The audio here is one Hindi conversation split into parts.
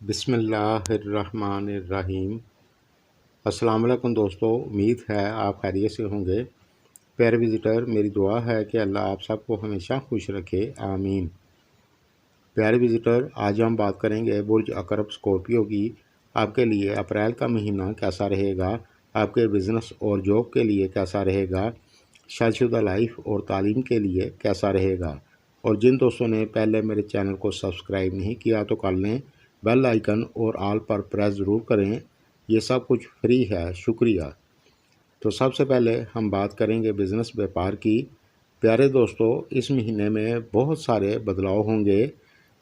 बिस्मिल्लाहिर्रहमानिर्रहीम। अस्सलाम वालेकुम दोस्तों, उम्मीद है आप खैरियत से होंगे। प्यारे विज़िटर, मेरी दुआ है कि अल्लाह आप सबको हमेशा खुश रखे, आमीन। प्यारे विज़िटर, आज हम बात करेंगे बुर्ज अकरब स्कॉर्पियो की। आपके लिए अप्रैल का महीना कैसा रहेगा, आपके बिज़नेस और जॉब के लिए कैसा रहेगा, शादीशुदा लाइफ और तालीम के लिए कैसा रहेगा। और जिन दोस्तों ने पहले मेरे चैनल को सब्सक्राइब नहीं किया तो कर लें, बेल आइकन और ऑल पर प्रेस ज़रूर करें। ये सब कुछ फ्री है, शुक्रिया। तो सबसे पहले हम बात करेंगे बिज़नेस व्यापार की। प्यारे दोस्तों, इस महीने में बहुत सारे बदलाव होंगे।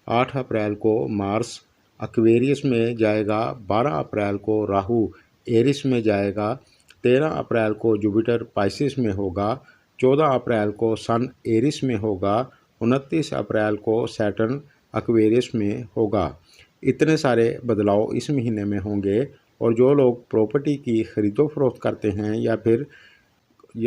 8 अप्रैल को मार्स एक्वेरियस में जाएगा, 12 अप्रैल को राहु एरिस में जाएगा, 13 अप्रैल को जुपिटर पाइसिस में होगा, 14 अप्रैल को सन एरिस में होगा, 29 अप्रैल को सैटर्न एक्वेरियस में होगा। इतने सारे बदलाव इस महीने में होंगे। और जो लोग प्रॉपर्टी की ख़रीदो फरोख्त करते हैं या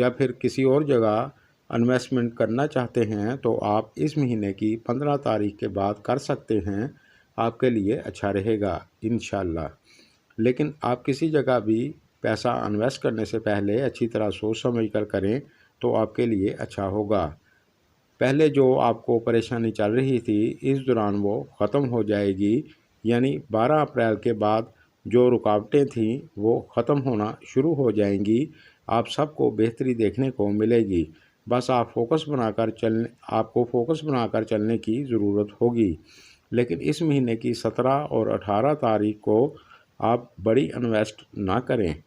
फिर किसी और जगह इन्वेस्टमेंट करना चाहते हैं तो आप इस महीने की 15 तारीख के बाद कर सकते हैं। आपके लिए अच्छा रहेगा इंशाल्लाह। लेकिन आप किसी जगह भी पैसा इन्वेस्ट करने से पहले अच्छी तरह सोच समझ कर करें तो आपके लिए अच्छा होगा। पहले जो आपको परेशानी चल रही थी, इस दौरान वो ख़त्म हो जाएगी। यानी 12 अप्रैल के बाद जो रुकावटें थीं वो ख़त्म होना शुरू हो जाएंगी। आप सबको बेहतरी देखने को मिलेगी। बस आपको फोकस बनाकर चलने की ज़रूरत होगी। लेकिन इस महीने की 17 और 18 तारीख को आप बड़ी इन्वेस्ट ना करें।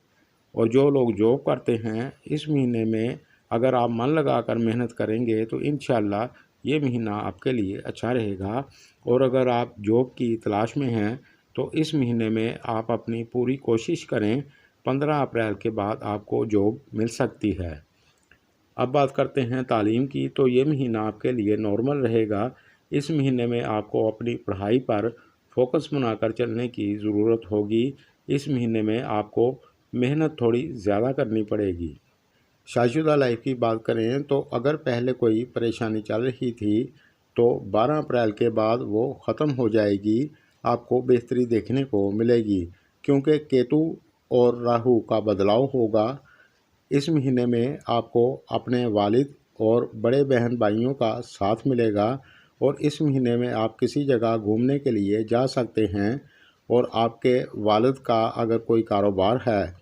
और जो लोग जॉब करते हैं, इस महीने में अगर आप मन लगाकर मेहनत करेंगे तो इंशाल्लाह ये महीना आपके लिए अच्छा रहेगा। और अगर आप जॉब की तलाश में हैं तो इस महीने में आप अपनी पूरी कोशिश करें। 15 अप्रैल के बाद आपको जॉब मिल सकती है। अब बात करते हैं तालीम की। तो ये महीना आपके लिए नॉर्मल रहेगा। इस महीने में आपको अपनी पढ़ाई पर फोकस बनाकर चलने की ज़रूरत होगी। इस महीने में आपको मेहनत थोड़ी ज़्यादा करनी पड़ेगी। शादीशुदा लाइफ की बात करें तो अगर पहले कोई परेशानी चल रही थी तो 12 अप्रैल के बाद वो ख़त्म हो जाएगी। आपको बेहतरी देखने को मिलेगी क्योंकि केतु और राहु का बदलाव होगा। इस महीने में आपको अपने वालिद और बड़े बहन भाइयों का साथ मिलेगा। और इस महीने में आप किसी जगह घूमने के लिए जा सकते हैं। और आपके वालिद का अगर कोई कारोबार है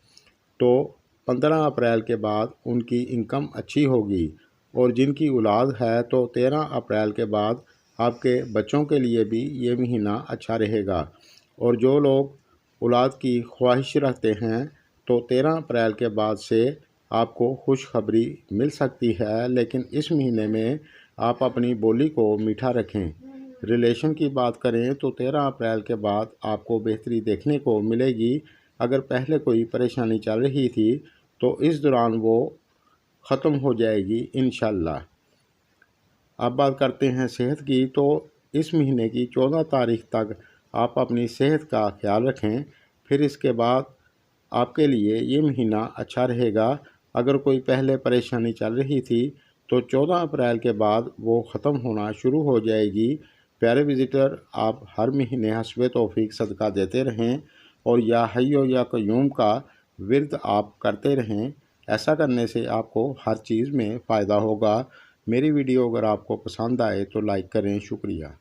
तो 15 अप्रैल के बाद उनकी इनकम अच्छी होगी। और जिनकी औलाद है तो 13 अप्रैल के बाद आपके बच्चों के लिए भी ये महीना अच्छा रहेगा। और जो लोग औलाद की ख्वाहिश रखते हैं तो 13 अप्रैल के बाद से आपको खुशखबरी मिल सकती है। लेकिन इस महीने में आप अपनी बोली को मीठा रखें। रिलेशन की बात करें तो 13 अप्रैल के बाद आपको बेहतरी देखने को मिलेगी। अगर पहले कोई परेशानी चल रही थी तो इस दौरान वो ख़त्म हो जाएगी इंशाल्लाह। अब बात करते हैं सेहत की। तो इस महीने की 14 तारीख तक आप अपनी सेहत का ख्याल रखें। फिर इसके बाद आपके लिए ये महीना अच्छा रहेगा। अगर कोई पहले परेशानी चल रही थी तो 14 अप्रैल के बाद वो ख़त्म होना शुरू हो जाएगी। प्यारे विज़िटर, आप हर महीने हस्बे तौफीक सदका देते रहें और या हय्यो या क़य्यूम का विर्द आप करते रहें। ऐसा करने से आपको हर चीज़ में फ़ायदा होगा। मेरी वीडियो अगर आपको पसंद आए तो लाइक करें, शुक्रिया।